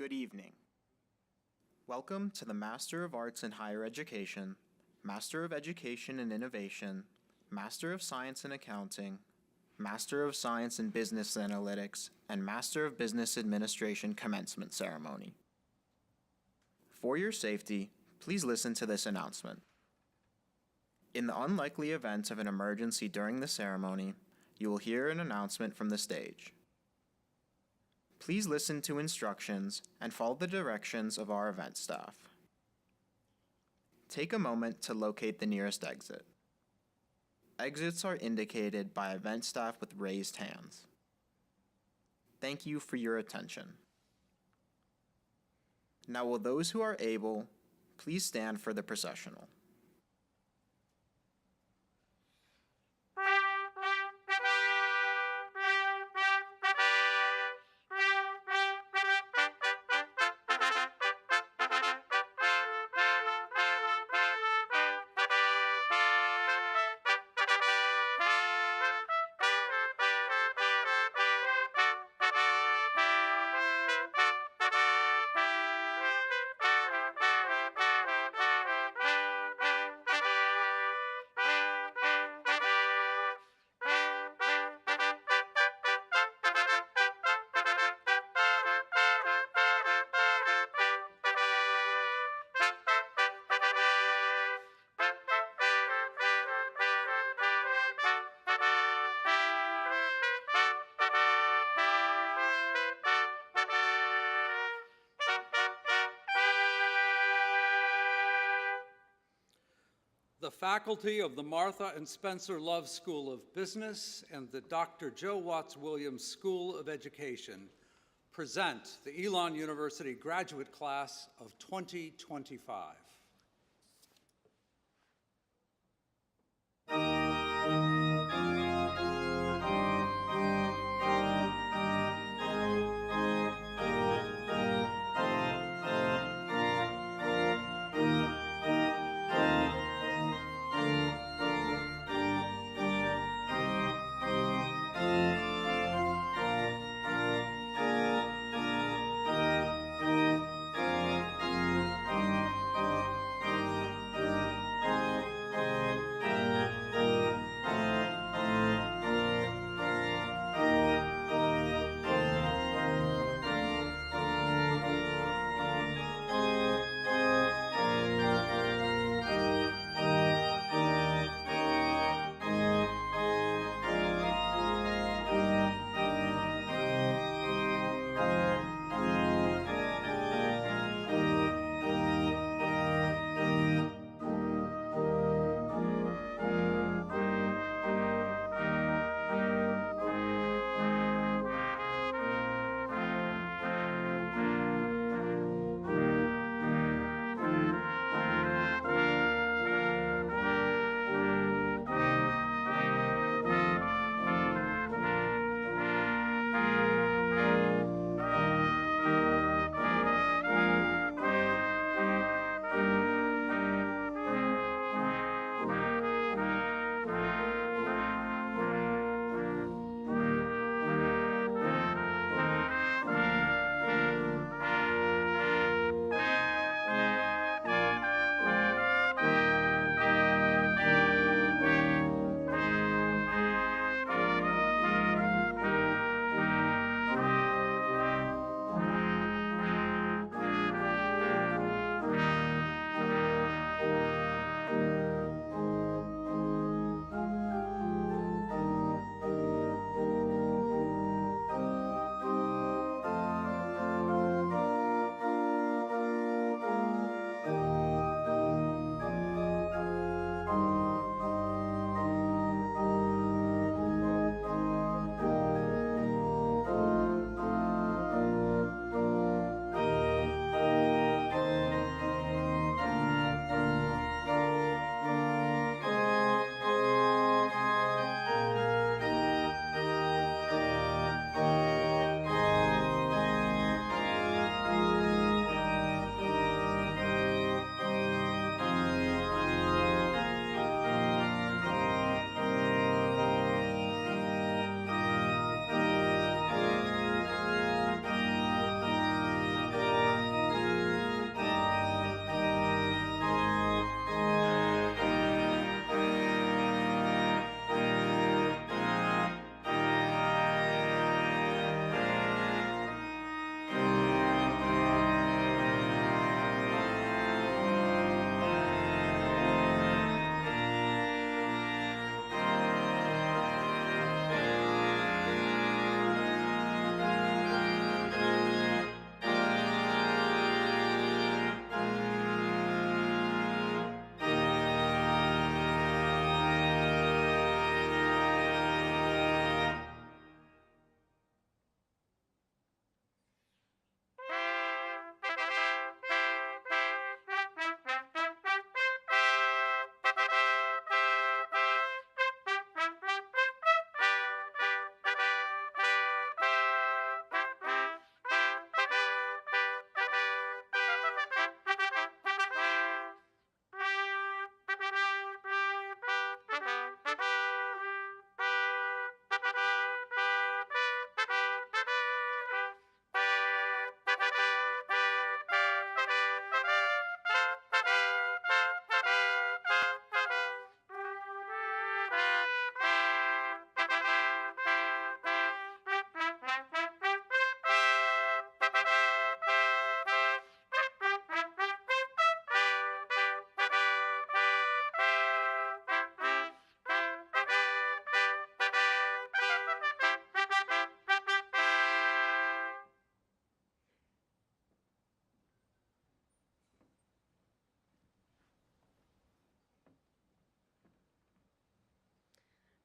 Good evening. Welcome to the Master of Arts in Higher Education, Master of Education in Innovation, Master of Science in Accounting, Master of Science in Business Analytics, and Master of Business Administration commencement ceremony. For your safety, please listen to this announcement. In the unlikely event of an emergency during the ceremony, you will hear an announcement from the stage. Please listen to instructions and follow the directions of our event staff. Take a moment to locate the nearest exit. Exits are indicated by event staff with raised hands. Thank you for your attention. Now, will those who are able, please stand for the processional. The faculty of the Martha and Spencer Love School of Business and the Dr. Joe Watts Williams School of Education present the Elon University graduate class of 2025.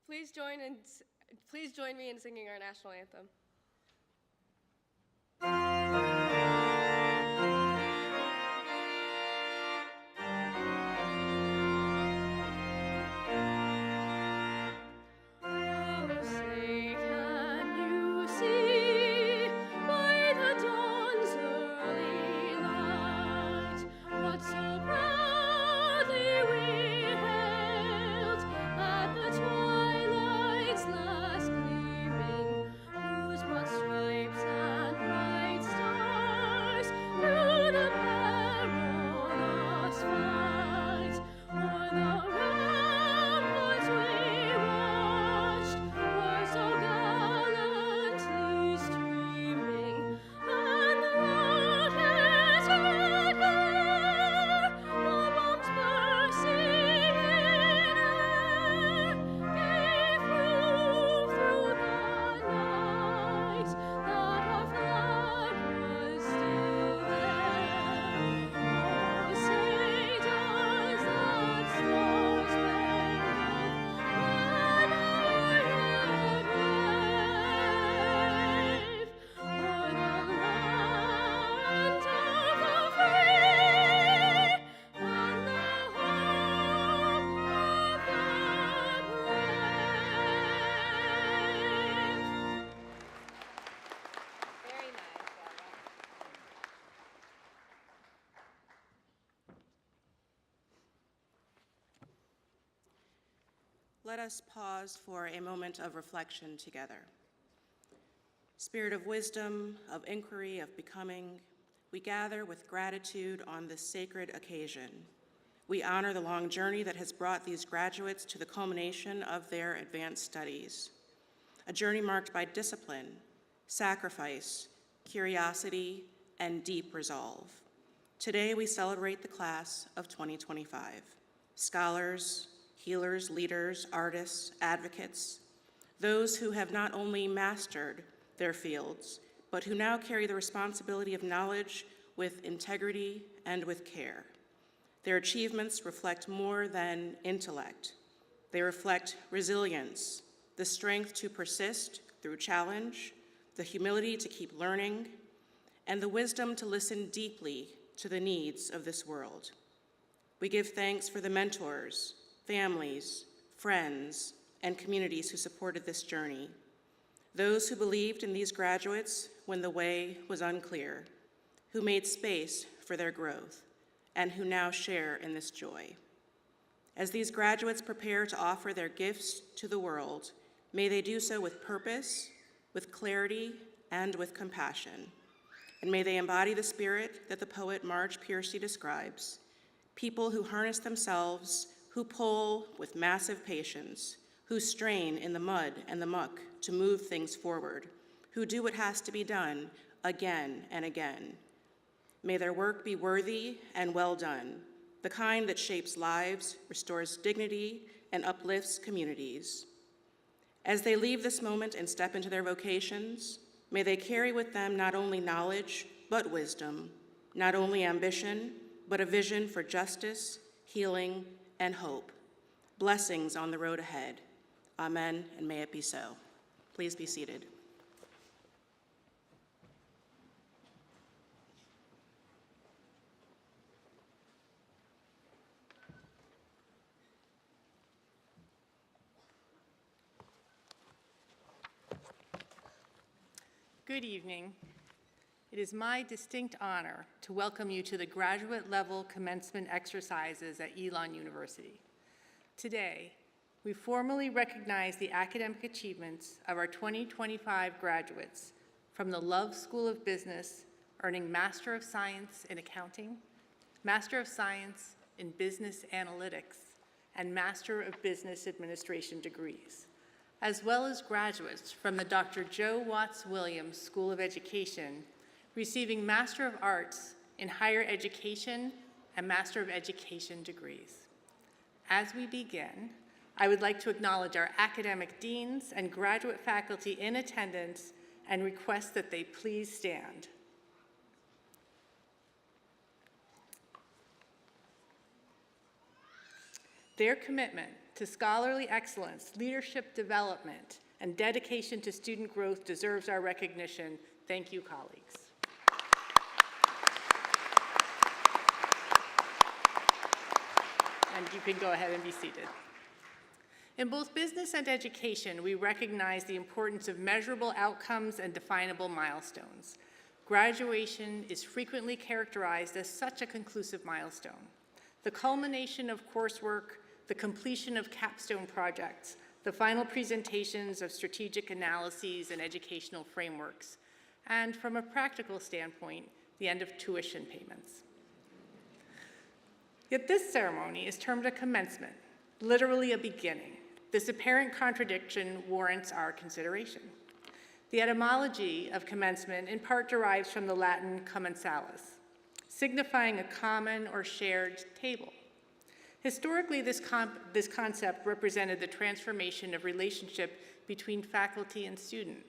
Please join me in singing our national anthem. Let us pause for a moment of reflection together. Spirit of wisdom, of inquiry, of becoming, we gather with gratitude on this sacred occasion. We honor the long journey that has brought these graduates to the culmination of their advanced studies, a journey marked by discipline, sacrifice, curiosity, and deep resolve. Today, we celebrate the class of 2025, scholars, healers, leaders, artists, advocates, those who have not only mastered their fields, but who now carry the responsibility of knowledge with integrity and with care. Their achievements reflect more than intellect. They reflect resilience, the strength to persist through challenge, the humility to keep learning, and the wisdom to listen deeply to the needs of this world. We give thanks for the mentors, families, friends, and communities who supported this journey, those who believed in these graduates when the way was unclear, who made space for their growth, and who now share in this joy. As these graduates prepare to offer their gifts to the world, may they do so with purpose, with clarity, and with compassion. And may they embody the spirit that the poet Marge Piercy describes, people who harness themselves, who pull with massive patience, who strain in the mud and the muck to move things forward, who do what has to be done again and again. May their work be worthy and well done, the kind that shapes lives, restores dignity, and uplifts communities. As they leave this moment and step into their vocations, may they carry with them not only knowledge, but wisdom, not only ambition, but a vision for justice, healing, and hope. Blessings on the road ahead. Amen, and may it be so. Please be seated. Good evening. It is my distinct honor to welcome you to the Graduate-Level Commencement exercises at Elon University. Today, we formally recognize the academic achievements of our 2025 graduates from the Love School of Business, earning Master of Science in Accounting, Master of Science in Business Analytics, and Master of Business Administration degrees, as well as graduates from the Dr. Joe Watts Williams School of Education, receiving Master of Arts in Higher Education and Master of Education degrees. As we begin, I would like to acknowledge our academic deans and graduate faculty in attendance and request that they please stand. Their commitment to scholarly excellence, leadership development, and dedication to student growth deserves our recognition. Thank you, colleagues. And you can go ahead and be seated. In both business and education, we recognize the importance of measurable outcomes and definable milestones. Graduation is frequently characterized as such a conclusive milestone. The culmination of coursework, the completion of capstone projects, the final presentations of strategic analyses and educational frameworks, and from a practical standpoint, the end of tuition payments. Yet this ceremony is termed a commencement, literally a beginning. This apparent contradiction warrants our consideration. The etymology of commencement in part derives from the Latin commensalis, signifying a common or shared table. Historically, this concept represented the transformation of relationship between faculty and student.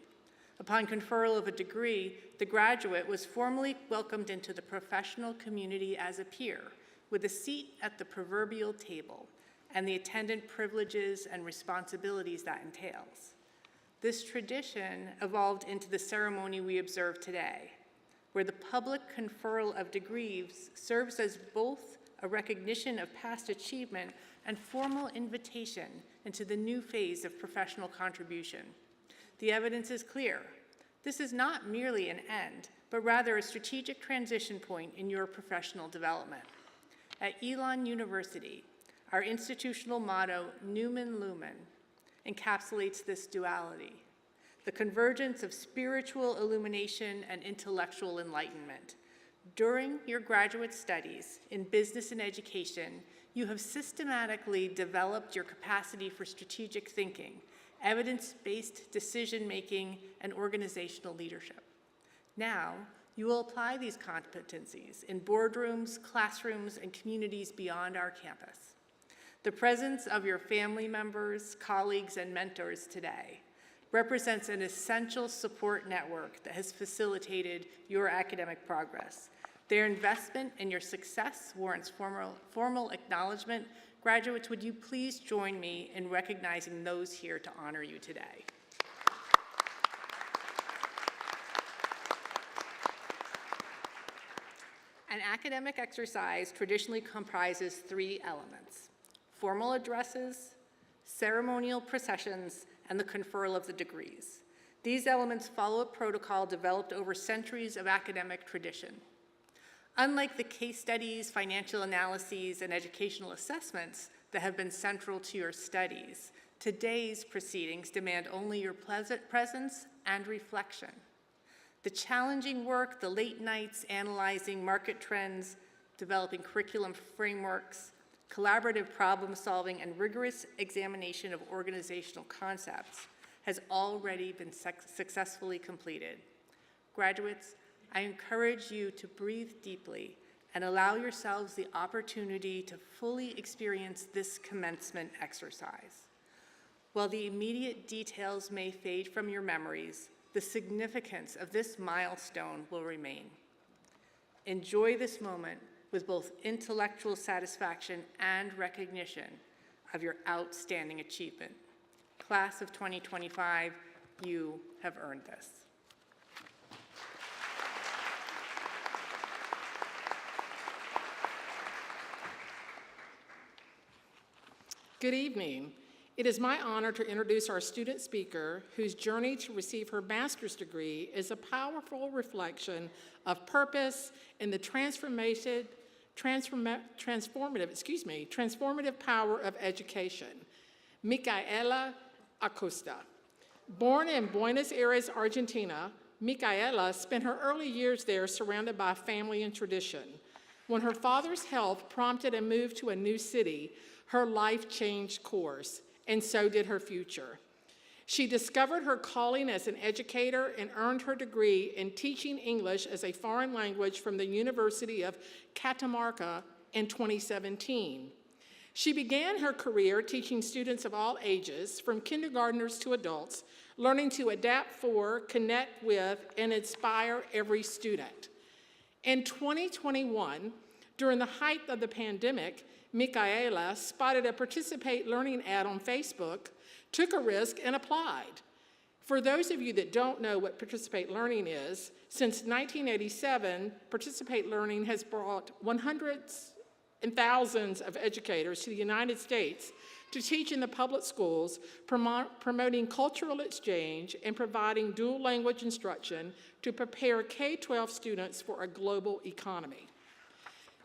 Upon conferral of a degree, the graduate was formally welcomed into the professional community as a peer, with a seat at the proverbial table and the attendant privileges and responsibilities that entails. This tradition evolved into the ceremony we observe today, where the public conferral of degrees serves as both a recognition of past achievement and formal invitation into the new phase of professional contribution. The evidence is clear. This is not merely an end, but rather a strategic transition point in your professional development. At Elon University, our institutional motto, Numen Lumen, encapsulates this duality, the convergence of spiritual illumination and intellectual enlightenment. During your graduate studies in business and education, you have systematically developed your capacity for strategic thinking, evidence-based decision-making, and organizational leadership. Now, you will apply these competencies in boardrooms, classrooms, and communities beyond our campus. The presence of your family members, colleagues, and mentors today represents an essential support network that has facilitated your academic progress. Their investment in your success warrants formal acknowledgement. Graduates, would you please join me in recognizing those here to honor you today? An academic exercise traditionally comprises 3 elements: formal addresses, ceremonial processions, and the conferral of the degrees. These elements follow a protocol developed over centuries of academic tradition. Unlike the case studies, financial analyses, and educational assessments that have been central to your studies, today's proceedings demand only your presence and reflection. The challenging work, the late nights analyzing market trends, developing curriculum frameworks, collaborative problem solving, and rigorous examination of organizational concepts has already been successfully completed. Graduates, I encourage you to breathe deeply and allow yourselves the opportunity to fully experience this commencement exercise. While the immediate details may fade from your memories, the significance of this milestone will remain. Enjoy this moment with both intellectual satisfaction and recognition of your outstanding achievement. Class of 2025, you have earned this. Good evening. It is my honor to introduce our student speaker, whose journey to receive her master's degree is a powerful reflection of purpose and the transformative power of education. Micaela Acosta. Born in Buenos Aires, Argentina, Micaela spent her early years there surrounded by family and tradition. When her father's health prompted a move to a new city, her life changed course, and so did her future. She discovered her calling as an educator and earned her degree in teaching English as a foreign language from the University of Catamarca in 2017. She began her career teaching students of all ages, from kindergartners to adults, learning to adapt for, connect with, and inspire every student. In 2021, During the height of the pandemic, Micaela spotted a Participate Learning ad on Facebook, took a risk, and applied. For those of you that don't know what Participate Learning is, since 1987, Participate Learning has brought hundreds and thousands of educators to the United States to teach in the public schools, promoting cultural exchange and providing dual language instruction to prepare K-12 students for a global economy.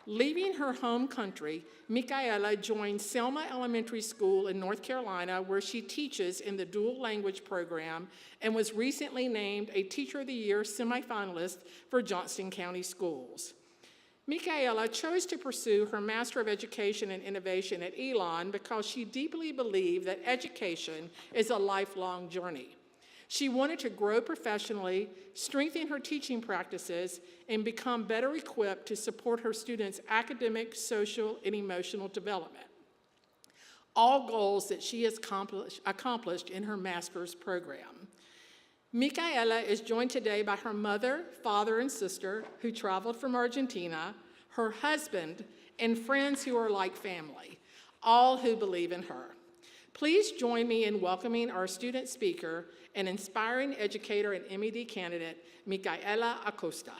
Leaving her home country, Micaela joined Selma Elementary School in North Carolina, where she teaches in the dual language program and was recently named a Teacher of the Year semifinalist for Johnston County Schools. Micaela chose to pursue her Master of Education and Innovation at Elon because she deeply believed that education is a lifelong journey. She wanted to grow professionally, strengthen her teaching practices, and become better equipped to support her students' academic, social, and emotional development. All goals that she has accomplished in her master's program. Micaela is joined today by her mother, father, and sister who traveled from Argentina, her husband, and friends who are like family, all who believe in her. Please join me in welcoming our student speaker and inspiring educator and MED candidate, Micaela Acosta.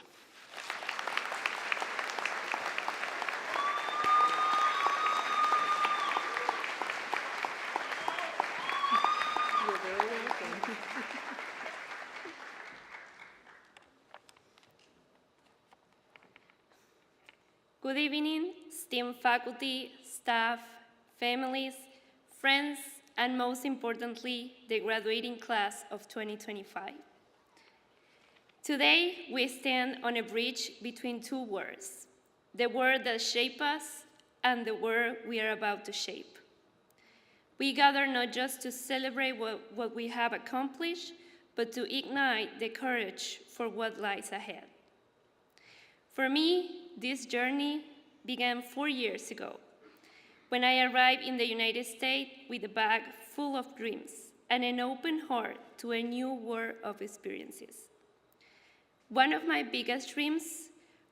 You're very welcome. Good evening, esteemed faculty, staff, families, friends, and most importantly, the graduating class of 2025. Today, we stand on a bridge between two worlds, the world that shapes us and the world we are about to shape. We gather not just to celebrate what we have accomplished, but to ignite the courage for what lies ahead. For me, this journey began 4 years ago, when I arrived in the United States with a bag full of dreams and an open heart to a new world of experiences. One of my biggest dreams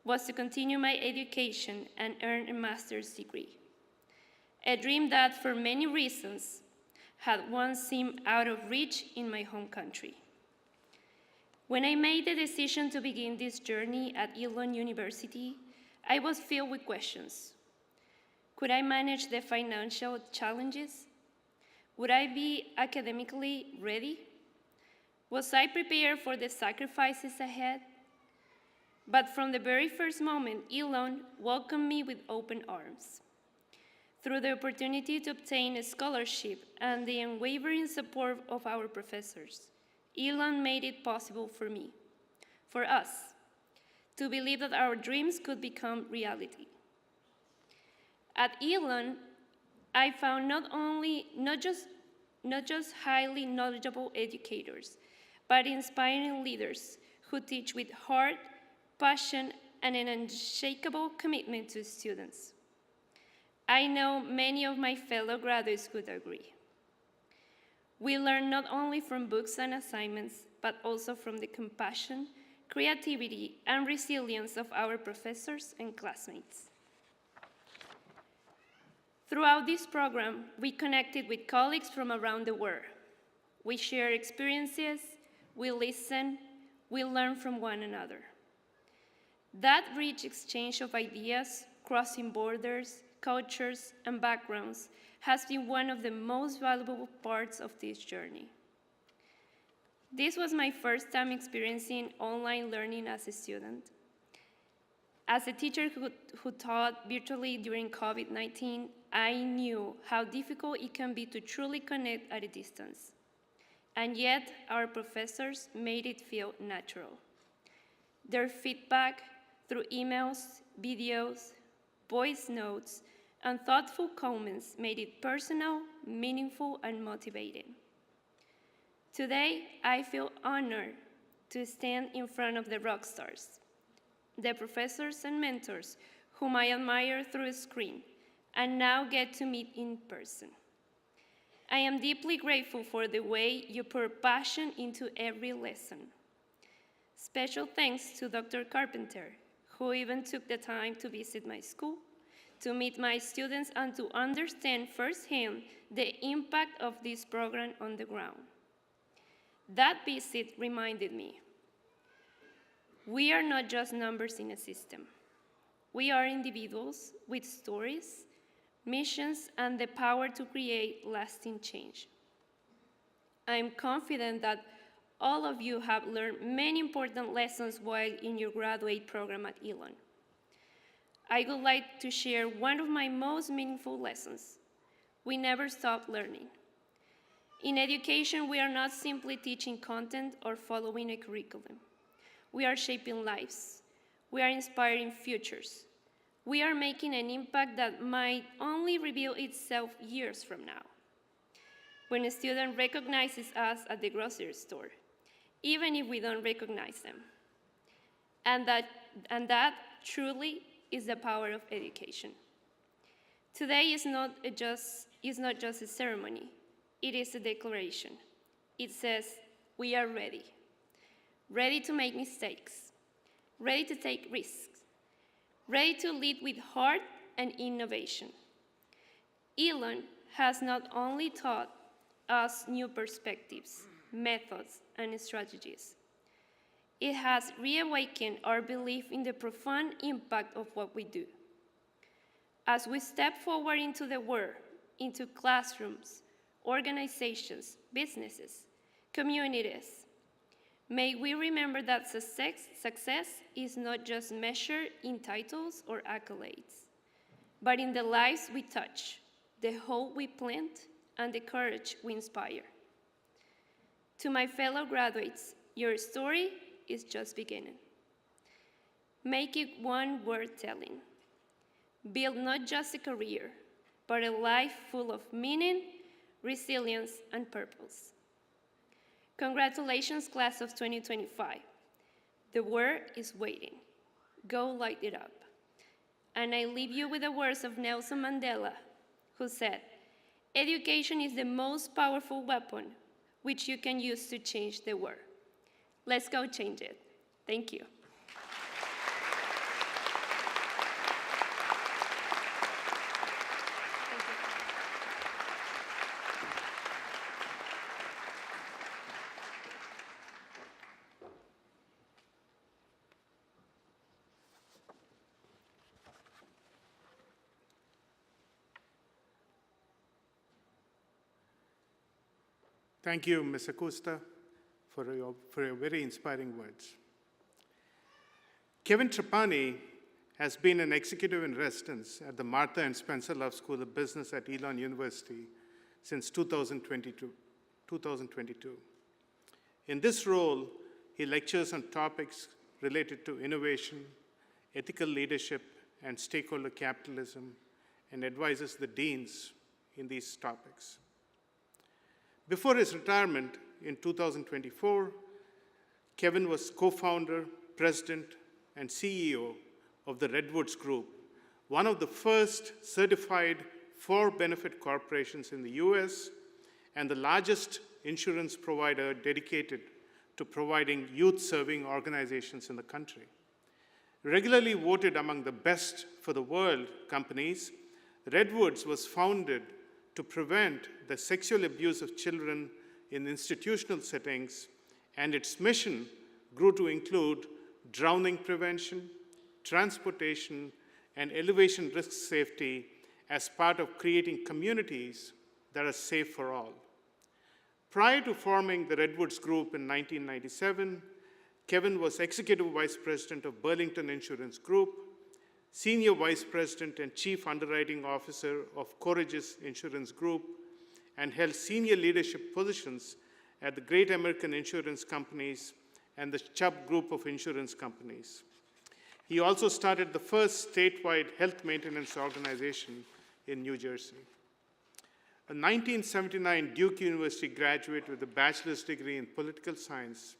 was to continue my education and earn a master's degree, a dream that, for many reasons, had once seemed out of reach in my home country. When I made the decision to begin this journey at Elon University, I was filled with questions. Could I manage the financial challenges? Would I be academically ready? Was I prepared for the sacrifices ahead? But from the very first moment, Elon welcomed me with open arms. Through the opportunity to obtain a scholarship and the unwavering support of our professors, Elon made it possible for me, for us, to believe that our dreams could become reality. At Elon, I found not just highly knowledgeable educators, but inspiring leaders who teach with heart, passion, and an unshakable commitment to students. I know many of my fellow graduates would agree. We learn not only from books and assignments, but also from the compassion, creativity, and resilience of our professors and classmates. Throughout this program, we connected with colleagues from around the world. We share experiences, we listen, we learn from one another. That rich exchange of ideas, crossing borders, cultures, and backgrounds has been one of the most valuable parts of this journey. This was my first time experiencing online learning as a student. As a teacher who taught virtually during COVID-19, I knew how difficult it can be to truly connect at a distance. And yet, our professors made it feel natural. Their feedback through emails, videos, voice notes, and thoughtful comments made it personal, meaningful, and motivating. Today, I feel honored to stand in front of the rock stars, the professors and mentors whom I admire through a screen and now get to meet in person. I am deeply grateful for the way you pour passion into every lesson. Special thanks to Dr. Carpenter, who even took the time to visit my school, to meet my students, and to understand firsthand the impact of this program on the ground. That visit reminded me, we are not just numbers in a system. We are individuals with stories, missions, and the power to create lasting change. I am confident that all of you have learned many important lessons while in your graduate program at Elon. I would like to share one of my most meaningful lessons. We never stop learning. In education, we are not simply teaching content or following a curriculum. We are shaping lives. We are inspiring futures. We are making an impact that might only reveal itself years from now. When a student recognizes us at the grocery store, even if we don't recognize them. And that truly is the power of education. Today is not just a ceremony, it is a declaration. It says, we are ready. Ready to make mistakes, ready to take risks, ready to lead with heart and innovation. Elon has not only taught us new perspectives, methods, and strategies. It has reawakened our belief in the profound impact of what we do. As we step forward into the world, into classrooms, organizations, businesses, communities, may we remember that success is not just measured in titles or accolades, but in the lives we touch, the hope we plant, and the courage we inspire. To my fellow graduates, your story is just beginning. Make it one worth telling. Build not just a career, but a life full of meaning, resilience, and purpose. Congratulations, class of 2025. The world is waiting. Go light it up. And I leave you with the words of Nelson Mandela, who said, education is the most powerful weapon which you can use to change the world. Let's go change it. Thank you. Thank you, Ms. Acosta, for your very inspiring words. Kevin Trapani has been an executive in residence at the Martha and Spencer Love School of Business at Elon University since 2022. In this role, he lectures on topics related to innovation, ethical leadership, and stakeholder capitalism, and advises the deans in these topics. Before his retirement in 2024, Kevin was co-founder, president, and CEO of the Redwoods Group, one of the first certified for-benefit corporations in the US and the largest insurance provider dedicated to providing youth-serving organizations in the country. Regularly voted among the best for the world companies, Redwoods was founded to prevent the sexual abuse of children in institutional settings, and its mission grew to include drowning prevention, transportation, and elevation risk safety as part of creating communities that are safe for all. Prior to forming the Redwoods Group in 1997, Kevin was Executive Vice President of Burlington Insurance Group, Senior Vice President and Chief Underwriting Officer of Courageous Insurance Group, and held senior leadership positions at the Great American Insurance Companies and the Chubb Group of Insurance Companies. He also started the first statewide health maintenance organization in New Jersey. A 1979 Duke University graduate with a bachelor's degree in political science,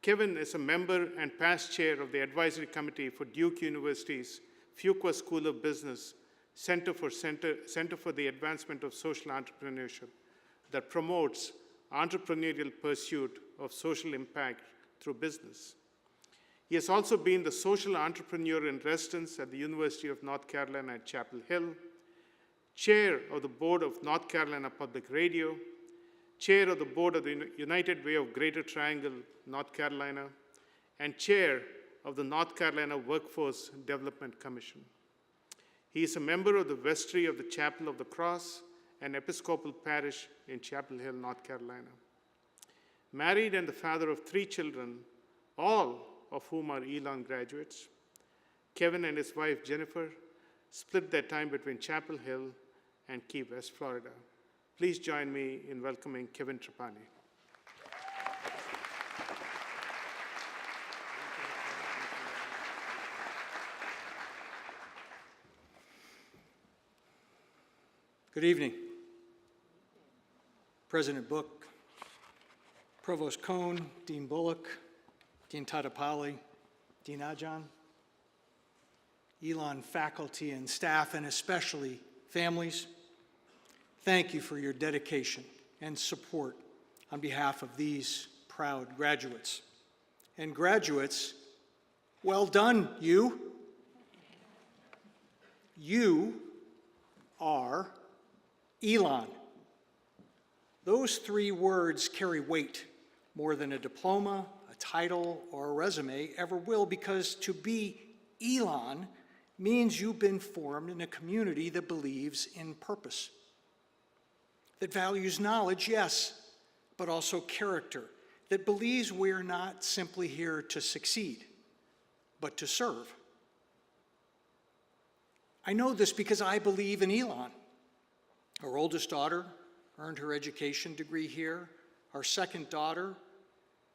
Kevin is a member and past chair of the advisory committee for Duke University's Fuqua School of Business Center for the Advancement of Social Entrepreneurship that promotes entrepreneurial pursuit of social impact through business. He has also been the social entrepreneur in residence at the University of North Carolina at Chapel Hill, chair of the board of North Carolina Public Radio, chair of the board of the United Way of Greater Triangle, North Carolina, and chair of the North Carolina Workforce Development Commission. He is a member of the vestry of the Chapel of the Cross, an Episcopal parish in Chapel Hill, North Carolina. Married and the father of 3 children, all of whom are Elon graduates, Kevin and his wife Jennifer split their time between Chapel Hill and Key West, Florida. Please join me in welcoming Kevin Trapani. Good evening. President Book, Provost Cohn, Dean Bullock, Dean Tadapali, Dean Ajan, Elon faculty and staff, and especially families, thank you for your dedication and support on behalf of these proud graduates. And graduates, well done, you. You are Elon. Those 3 words carry weight more than a diploma, a title, or a resume ever will, because to be Elon means you've been formed in a community that believes in purpose, that values knowledge, yes, but also character, that believes we're not simply here to succeed, but to serve. I know this because I believe in Elon. Our oldest daughter earned her education degree here. Our second daughter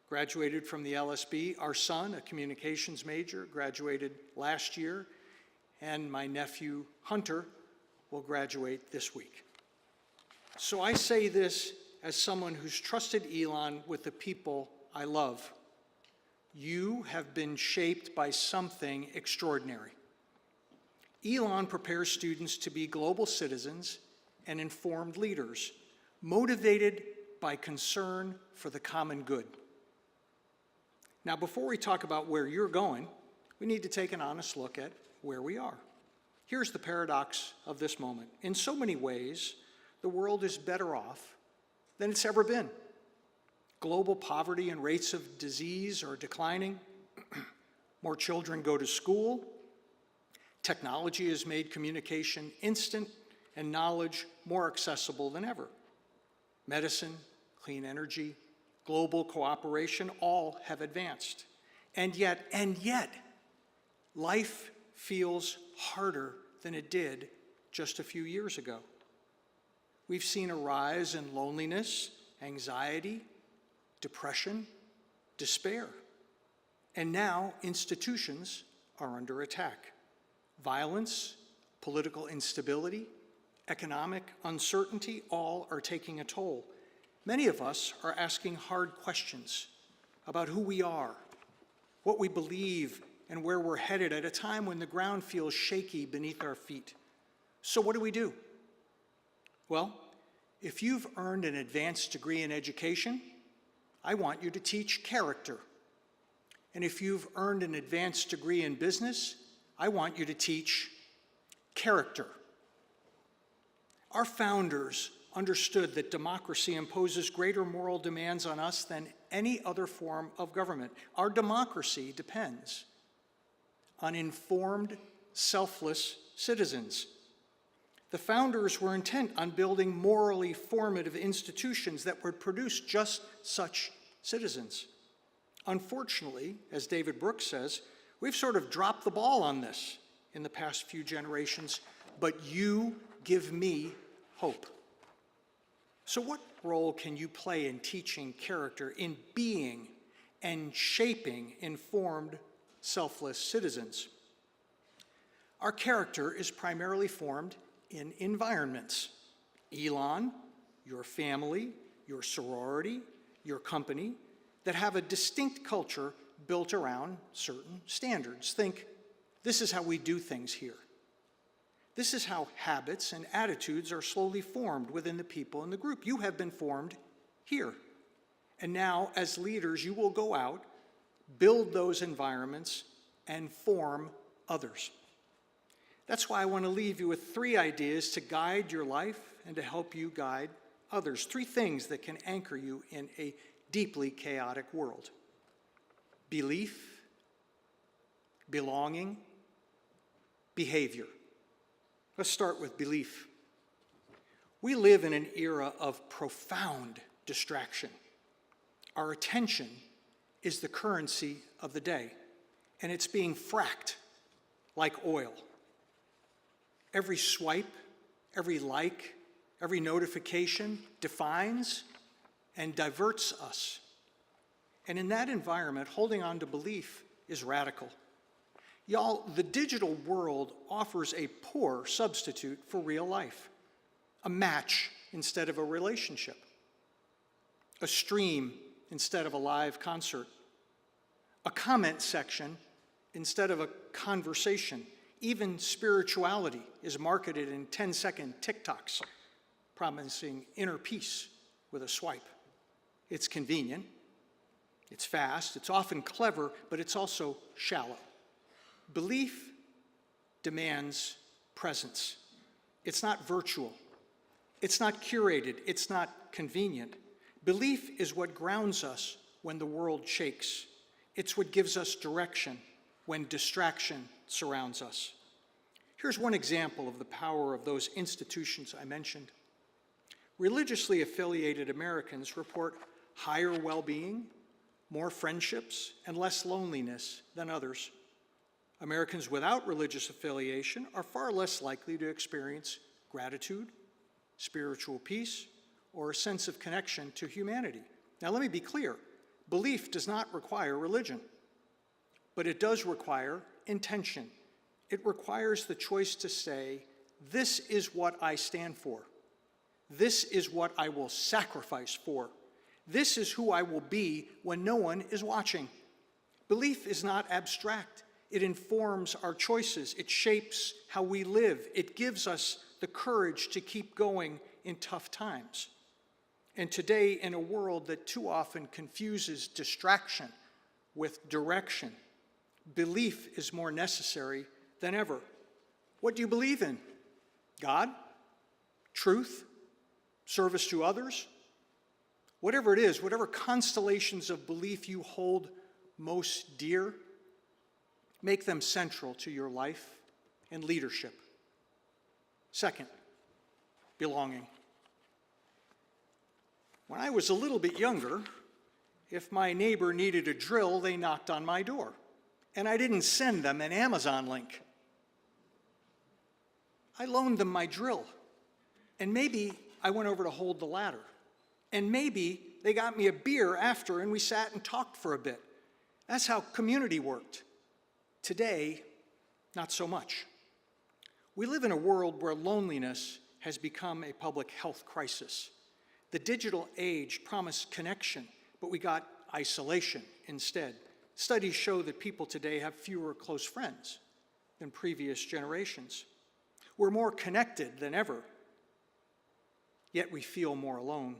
graduated from the LSB. Our son, a communications major, graduated last year. And my nephew, Hunter, will graduate this week. So I say this as someone who's trusted Elon with the people I love. You have been shaped by something extraordinary. Elon prepares students to be global citizens and informed leaders, motivated by concern for the common good. Now, before we talk about where you're going, we need to take an honest look at where we are. Here's the paradox of this moment. In so many ways, the world is better off than it's ever been. Global poverty and rates of disease are declining. More children go to school. Technology has made communication instant and knowledge more accessible than ever. Medicine, clean energy, global cooperation, all have advanced. And yet, life feels harder than it did just a few years ago. We've seen a rise in loneliness, anxiety, depression, despair. And now institutions are under attack. Violence, political instability, economic uncertainty, all are taking a toll. Many of us are asking hard questions about who we are, what we believe, and where we're headed at a time when the ground feels shaky beneath our feet. So what do? Well, if you've earned an advanced degree in education, I want you to teach character. And if you've earned an advanced degree in business, I want you to teach character. Our founders understood that democracy imposes greater moral demands on us than any other form of government. Our democracy depends on informed, selfless citizens. The founders were intent on building morally formative institutions that would produce just such citizens. Unfortunately, as David Brooks says, we've sort of dropped the ball on this in the past few generations, but you give me hope. So what role can you play in teaching character, in being and shaping informed, selfless citizens? Our character is primarily formed in environments. Elon, your family, your sorority, your company, that have a distinct culture built around certain standards. Think, this is how we do things here. This is how habits and attitudes are slowly formed within the people in the group. You have been formed here. And now, as leaders, you will go out, build those environments, and form others. That's why I want to leave you with 3 ideas to guide your life and to help you guide others. 3 things that can anchor you in a deeply chaotic world: belief, belonging, behavior. Let's start with belief. We live in an era of profound distraction. Our attention is the currency of the day, and it's being fracked like oil. Every swipe, every like, every notification defines and diverts us. And in that environment, holding on to belief is radical. Y'all, the digital world offers a poor substitute for real life. A match instead of a relationship. A stream instead of a live concert. A comment section instead of a conversation. Even spirituality is marketed in 10-second TikToks, promising inner peace with a swipe. It's convenient, it's fast, it's often clever, but it's also shallow. Belief demands presence. It's not virtual. It's not curated. It's not convenient. Belief is what grounds us when the world shakes. It's what gives us direction when distraction surrounds us. Here's one example of the power of those institutions I mentioned. Religiously affiliated Americans report higher well-being, more friendships, and less loneliness than others. Americans without religious affiliation are far less likely to experience gratitude, spiritual peace, or a sense of connection to humanity. Now, let me be clear. Belief does not require religion, but it does require intention. It requires the choice to say, this is what I stand for. This is what I will sacrifice for. This is who I will be when no one is watching. Belief is not abstract. It informs our choices. It shapes how we live. It gives us the courage to keep going in tough times. And today, in a world that too often confuses distraction with direction, belief is more necessary than ever. What do you believe in? God? Truth? Service to others? Whatever it is, whatever constellations of belief you hold most dear, make them central to your life and leadership. Second, belonging. When I was a little bit younger, if my neighbor needed a drill, they knocked on my door, and I didn't send them an Amazon link. I loaned them my drill, and maybe I went over to hold the ladder, and maybe they got me a beer after, and we sat and talked for a bit. That's how community worked. Today, not so much. We live in a world where loneliness has become a public health crisis. The digital age promised connection, but we got isolation instead. Studies show that people today have fewer close friends than previous generations. We're more connected than ever, yet we feel more alone.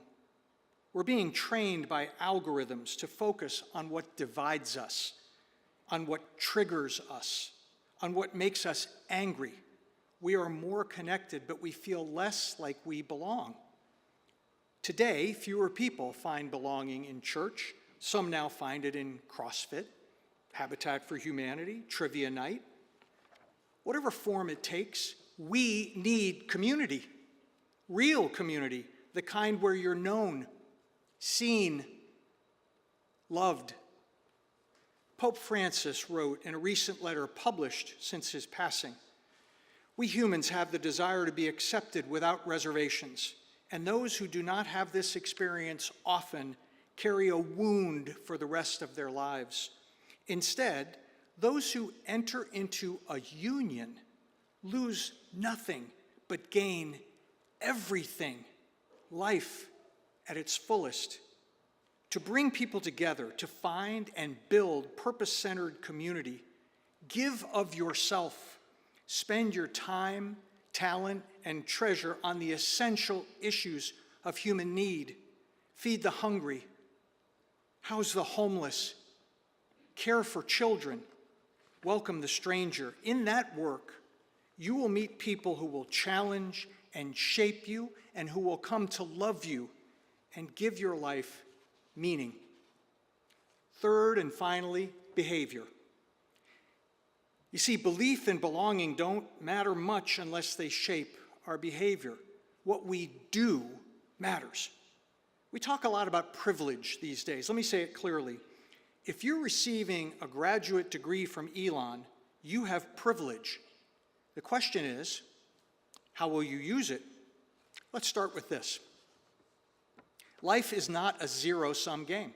We're being trained by algorithms to focus on what divides us, on what triggers us, on what makes us angry. We are more connected, but we feel less like we belong. Today, fewer people find belonging in church. Some now find it in CrossFit, Habitat for Humanity, Trivia Night. Whatever form it takes, we need community, real community, the kind where you're known, seen, loved. Pope Francis wrote in a recent letter published since his passing, "We humans have the desire to be accepted without reservations, and those who do not have this experience often carry a wound for the rest of their lives. Instead, those who enter into a union lose nothing but gain everything, life at its fullest. To bring people together, to find and build purpose-centered community, give of yourself, spend your time, talent, and treasure on the essential issues of human need. Feed the hungry, house the homeless, care for children, welcome the stranger. In that work, you will meet people who will challenge and shape you and who will come to love you and give your life meaning. Third and finally, behavior. You see, belief and belonging don't matter much unless they shape our behavior. What we do matters. We talk a lot about privilege these days. Let me say it clearly. If you're receiving a graduate degree from Elon, you have privilege. The question is, how will you use it? Let's start with this. Life is not a zero-sum game.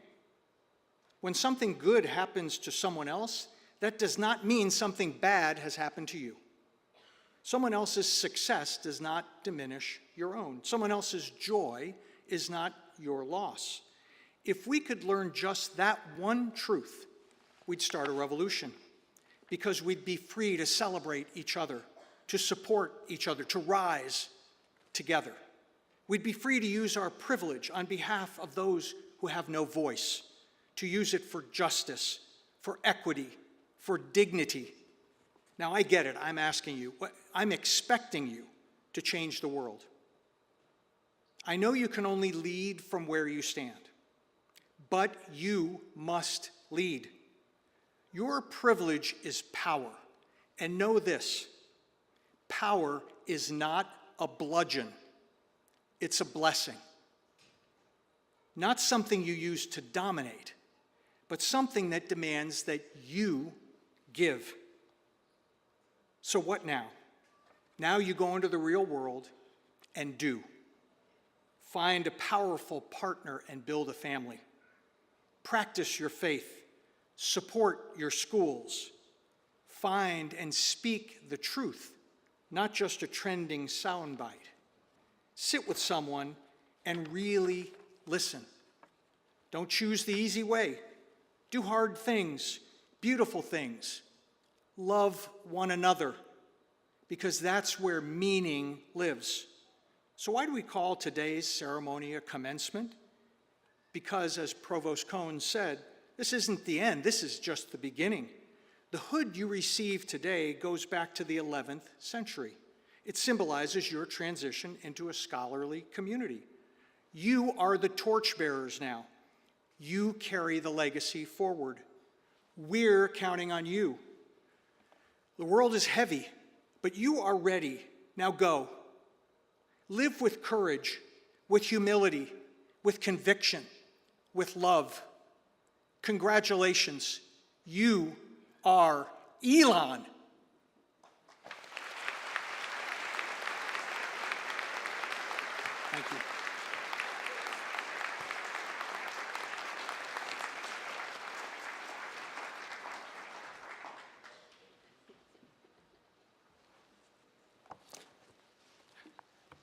When something good happens to someone else, that does not mean something bad has happened to you. Someone else's success does not diminish your own. Someone else's joy is not your loss. If we could learn just that one truth, we'd start a revolution, because we'd be free to celebrate each other, to support each other, to rise together. We'd be free to use our privilege on behalf of those who have no voice, to use it for justice, for equity, for dignity. Now, I get it. I'm asking you. I'm expecting you to change the world. I know you can only lead from where you stand, but you must lead. Your privilege is power. And know this, power is not a bludgeon. It's a blessing. Not something you use to dominate, but something that demands that you give. So what now? Now you go into the real world and do. Find a powerful partner and build a family. Practice your faith. Support your schools. Find and speak the truth, not just a trending soundbite. Sit with someone and really listen. Don't choose the easy way. Do hard things, beautiful things. Love one another, because that's where meaning lives. So why do we call today's ceremony a commencement? Because, as Provost Cohn said, this isn't the end, this is just the beginning. The hood you receive today goes back to the 11th century. It symbolizes your transition into a scholarly community. You are the torchbearers now. You carry the legacy forward. We're counting on you. The world is heavy, but you are ready. Now go. Live with courage, with humility, with conviction, with love. Congratulations. You are Elon. Thank you.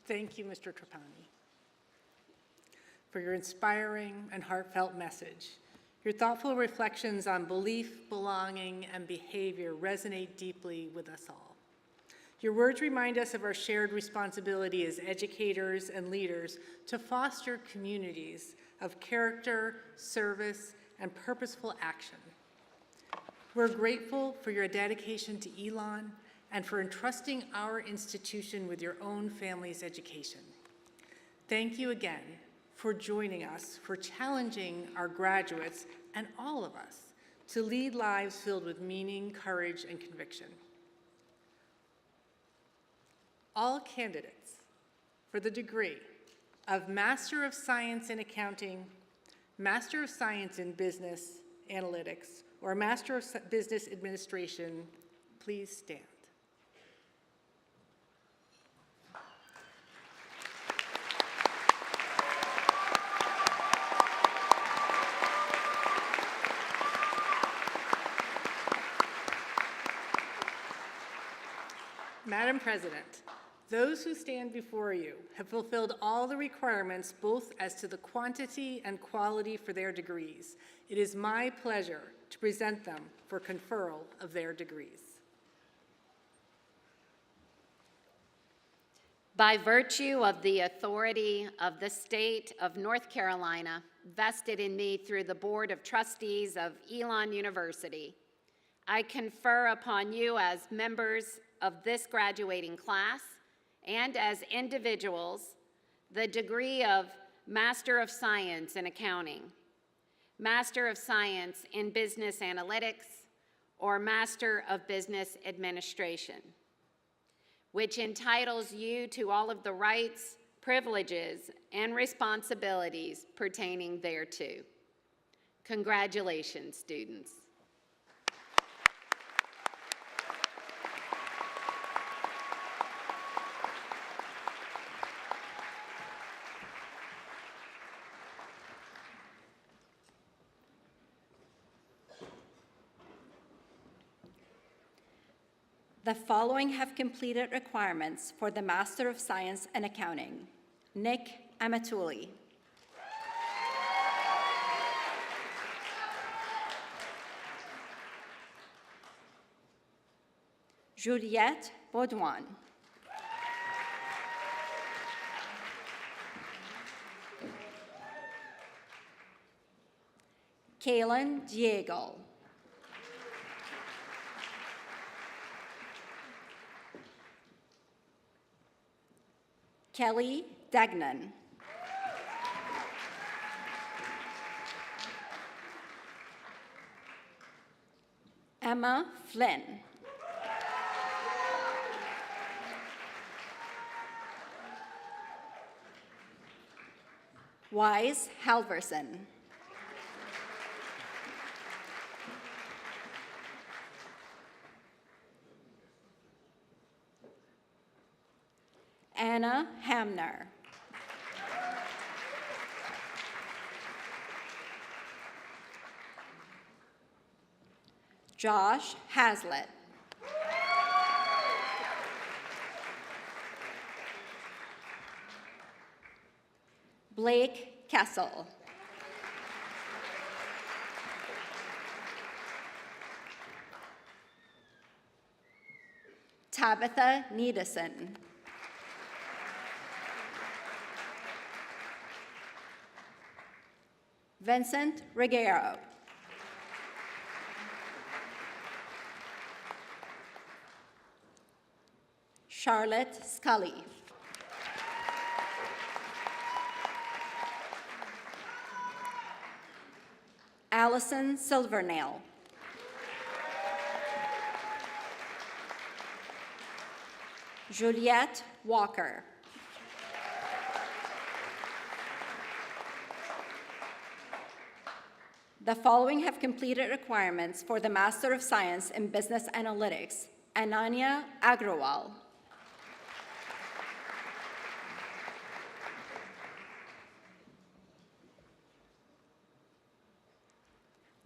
Thank you, Mr. Trapani, for your inspiring and heartfelt message. Your thoughtful reflections on belief, belonging, and behavior resonate deeply with us all. Your words remind us of our shared responsibility as educators and leaders to foster communities of character, service, and purposeful action. We're grateful for your dedication to Elon and for entrusting our institution with your own family's education. Thank you again for joining us, for challenging our graduates and all of us to lead lives filled with meaning, courage, and conviction. All candidates for the degree of Master of Science in Accounting, Master of Science in Business Analytics, or Master of Business Administration, please stand. Madam President, those who stand before you have fulfilled all the requirements both as to the quantity and quality for their degrees. It is my pleasure to present them for conferral of their degrees. By virtue of the authority of the state of North Carolina, vested in me through the Board of Trustees of Elon University, I confer upon you as members of this graduating class and as individuals the degree of Master of Science in Accounting, Master of Science in Business Analytics, or Master of Business Administration, which entitles you to all of the rights, privileges, and responsibilities pertaining thereto. Congratulations, students. The following have completed requirements for the Master of Science in Accounting. Nick Amatuli. Juliette Baudouin. Kaylin Diego. Kelly Degnan. Emma Flynn. Wise Halverson. Anna Hamner. Josh Hazlitt. Blake Kessel. Tabitha Needison. Vincent Reguero. Charlotte Scully. Allison Silvernail. Juliette Walker. The following have completed requirements for the Master of Science in Business Analytics. Ananya Agrawal.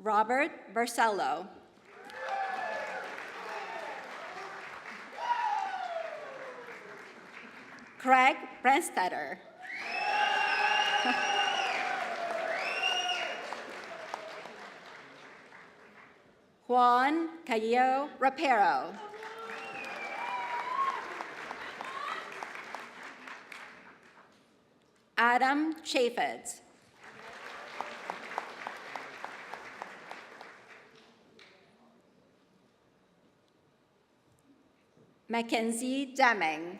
Robert Barcelo. Craig Brandstetter. Juan Cayo Rapero. Adam Chaffetz. Mackenzie Deming.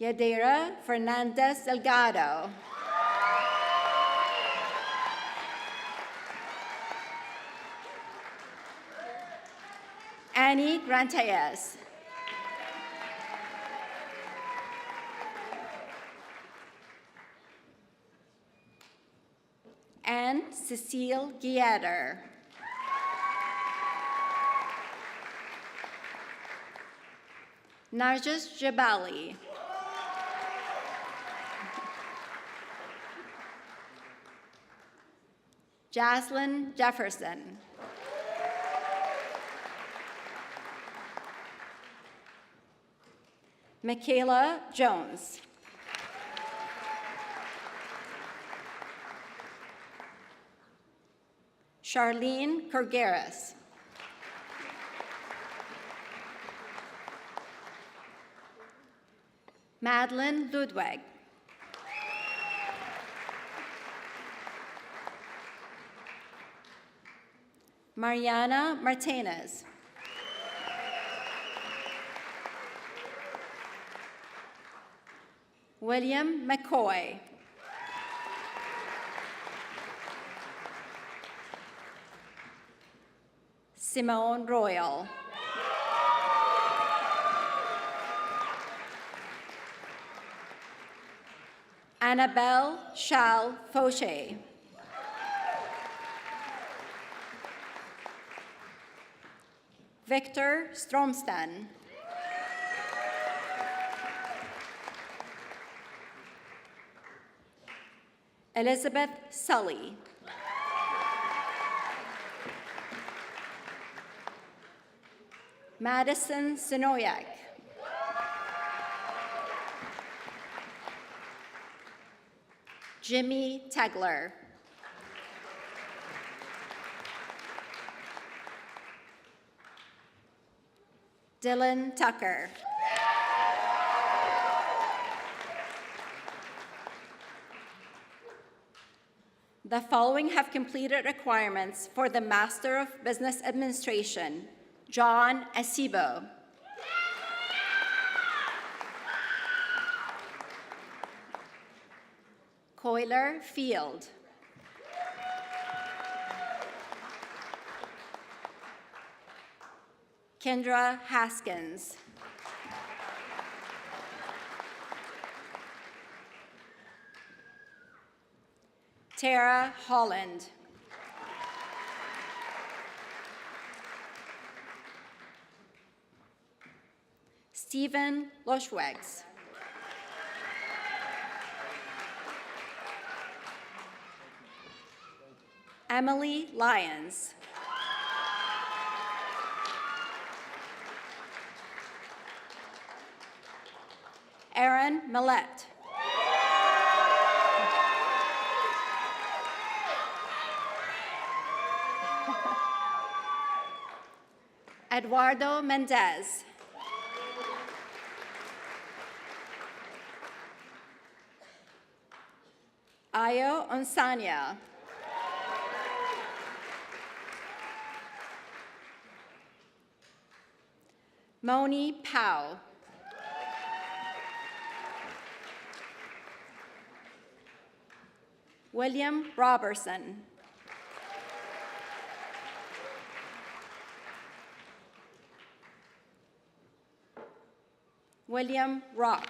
Yadira Fernandez Delgado. Annie Grantaez. And Cecile Guieder. Narjis Jabali. Jaslyn Jefferson. Michaela Jones. Charlene Corgeras. Madeline Ludwig. Mariana Martinez. William McCoy. Simone Royal. Annabelle Shal Fauché. Victor Stromsten. Elizabeth Sully. Madison Sonoyak. Jimmy Tegler. Dylan Tucker. The following have completed requirements for the Master of Business Administration: John Acebo. Coiler Field. Kendra Haskins. Tara Holland. Stephen Loschwegs. Emily Lyons. Aaron Millette. Eduardo Mendez. Ayo Onsanya. Moni Pao. William Robertson. William Rock.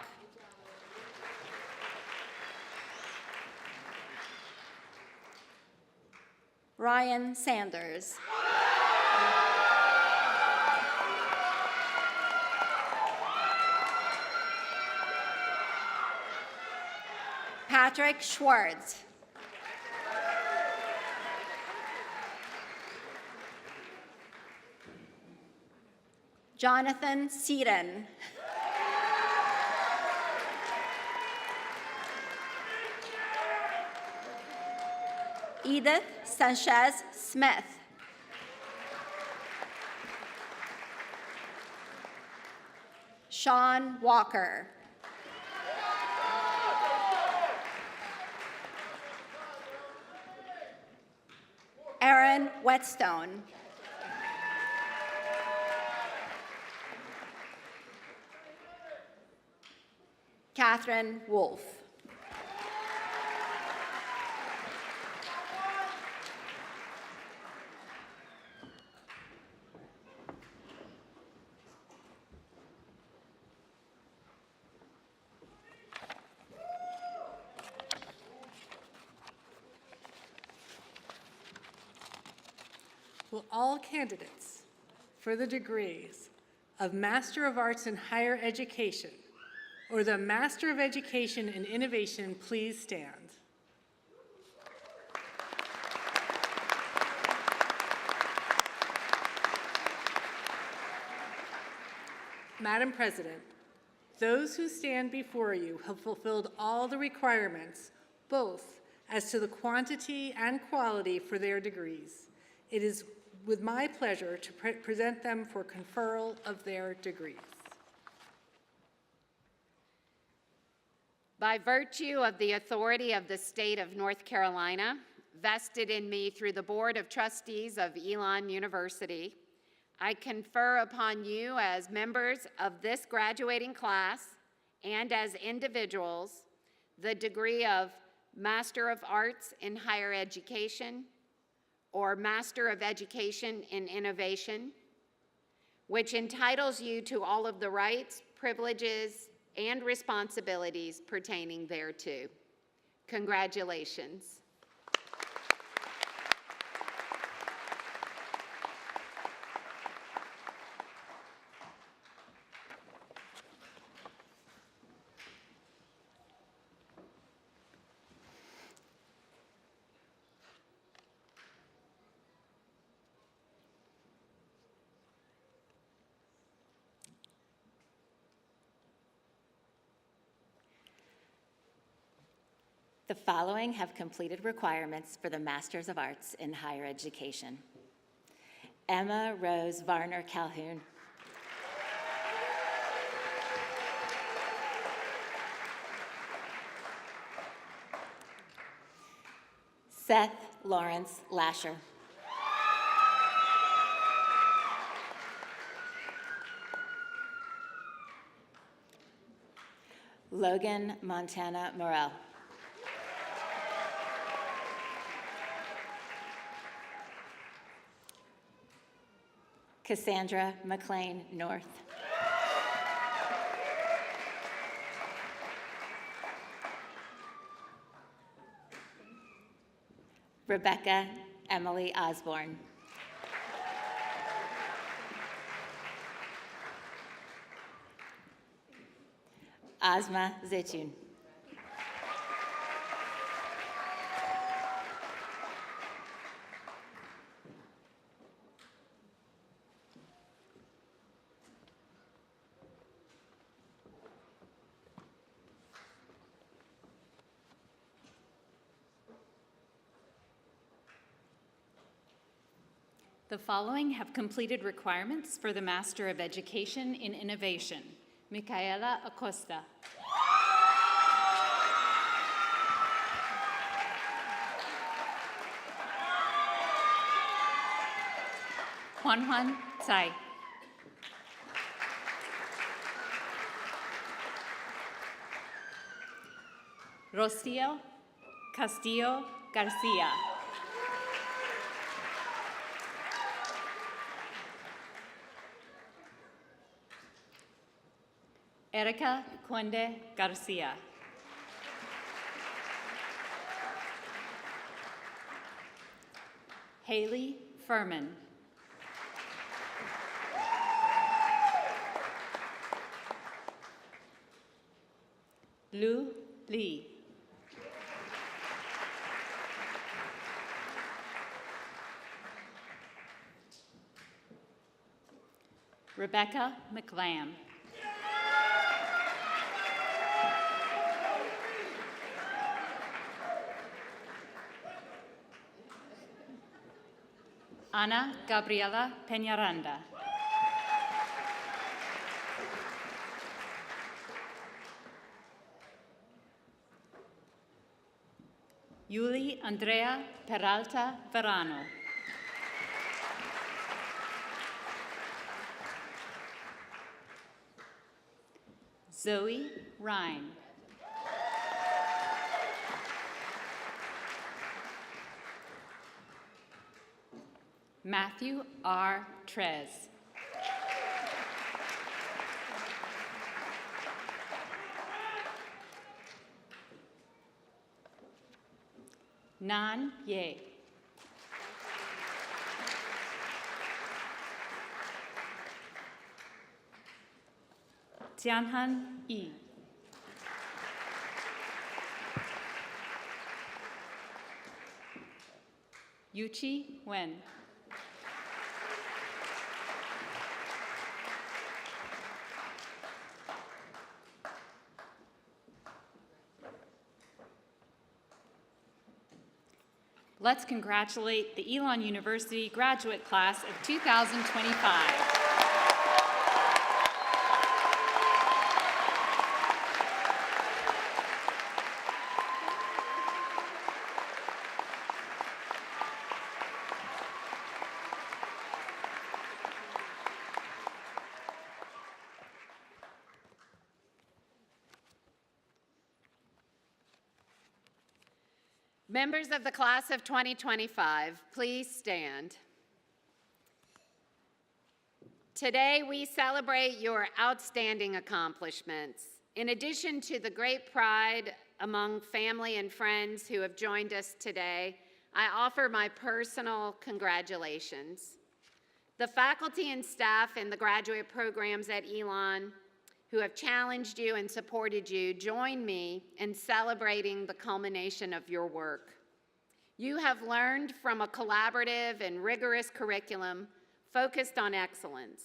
Ryan Sanders. Patrick Schwartz. Jonathan Seaton. Edith Sanchez Smith. Sean Walker. Aaron Whetstone. Catherine Wolf. Will all candidates for the degrees of Master of Arts in Higher Education or the Master of Education in Innovation please stand? Madam President, those who stand before you have fulfilled all the requirements, both as to the quantity and quality for their degrees. It is with my pleasure to present them for conferral of their degrees. By virtue of the authority of the state of North Carolina, vested in me through the Board of Trustees of Elon University, I confer upon you as members of this graduating class and as individuals the degree of Master of Arts in Higher Education or Master of Education in Innovation, which entitles you to all of the rights, privileges, and responsibilities pertaining thereto. Congratulations. The following have completed requirements for the Masters of Arts in Higher Education. Emma Rose Varner Calhoun. Seth Lawrence Lasher. Logan Montana Morel. Cassandra McLean North. Rebecca Emily Osborne. Azma Zeytun. The following have completed requirements for the Master of Education in Innovation. Micaela Acosta. Juan Tsai. Rocio Castillo Garcia. Erica Conde Garcia. Haley Furman. Lu Li. Rebecca McLam. Ana Gabriela Peñaranda. Yuli Andrea Peralta Verano. Zoe Rhine. Matthew R. Trez. Nan Ye. Tianhan Yi. Yuchi Wen. Let's congratulate the Elon University graduate class of 2025. Members of the class of 2025, please stand. Today, we celebrate your outstanding accomplishments. In addition to the great pride among family and friends who have joined us today, I offer my personal congratulations. The faculty and staff in the graduate programs at Elon who have challenged you and supported you, join me in celebrating the culmination of your work. You have learned from a collaborative and rigorous curriculum focused on excellence,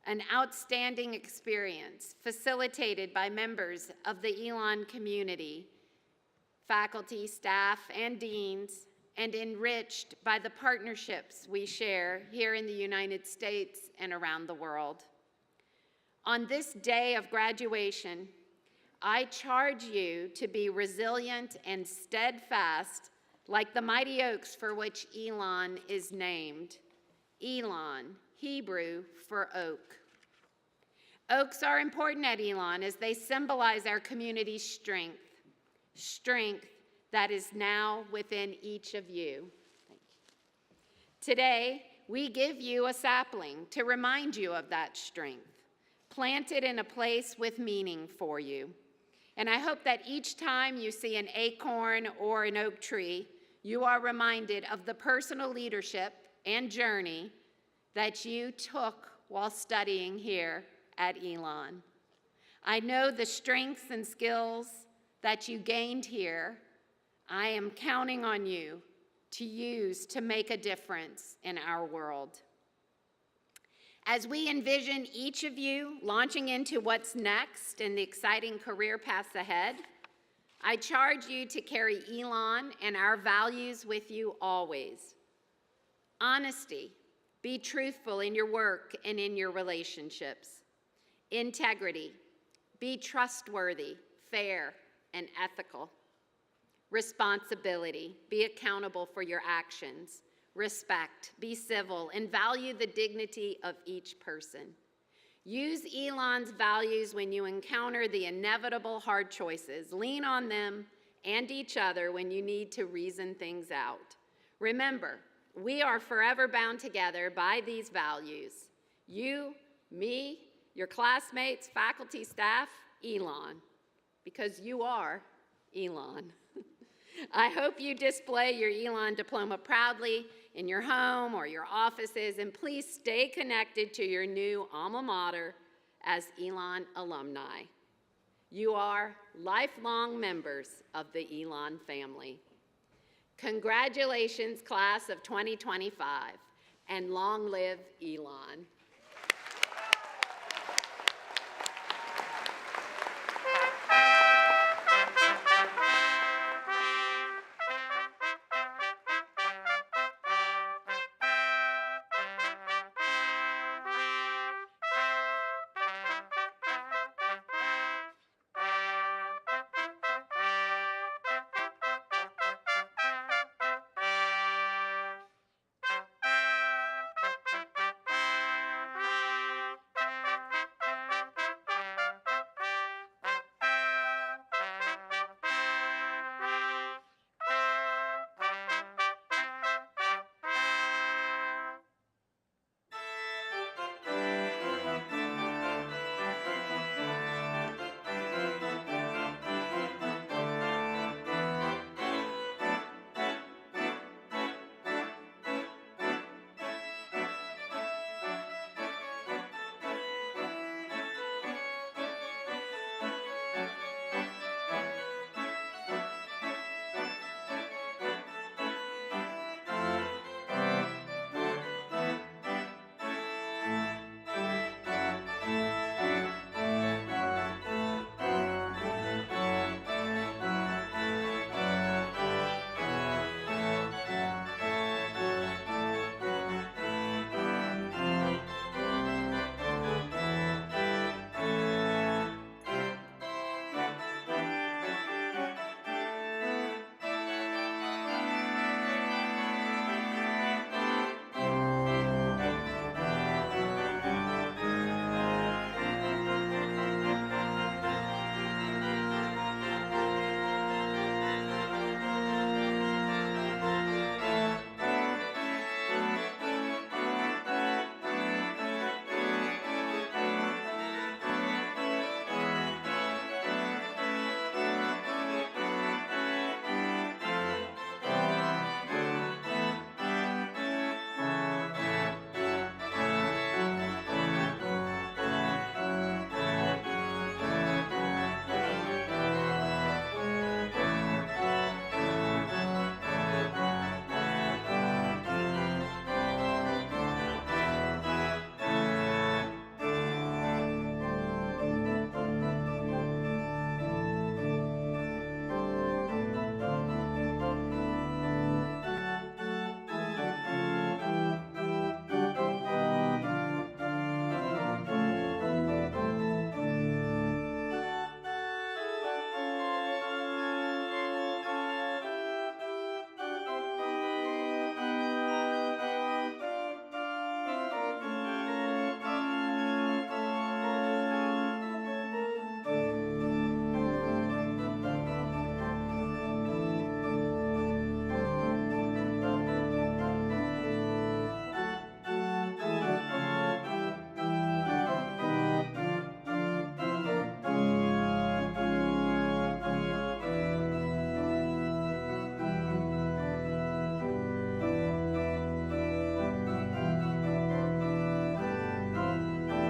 an outstanding experience facilitated by members of the Elon community, faculty, staff, and deans, and enriched by the partnerships we share here in the United States and around the world. On this day of graduation, I charge you to be resilient and steadfast like the mighty oaks for which Elon is named. Elon, Hebrew for oak. Oaks are important at Elon as they symbolize our community's strength that is now within each of you. Thank you. Today, we give you a sapling to remind you of that strength, planted in a place with meaning for you. And I hope that each time you see an acorn or an oak tree, you are reminded of the personal leadership and journey that you took while studying here at Elon. I know the strengths and skills that you gained here. I am counting on you to use to make a difference in our world. As we envision each of you launching into what's next in the exciting career paths ahead, I charge you to carry Elon and our values with you always. Honesty, be truthful in your work and in your relationships. Integrity, be trustworthy, fair, and ethical. Responsibility, be accountable for your actions. Respect, be civil, and value the dignity of each person. Use Elon's values when you encounter the inevitable hard choices. Lean on them and each other when you need to reason things out. Remember, we are forever bound together by these values. You, me, your classmates, faculty, staff, Elon, because you are Elon. I hope you display your Elon diploma proudly in your home or your offices, and please stay connected to your new alma mater as Elon alumni. You are lifelong members of the Elon family. Congratulations, class of 2025, and long live Elon.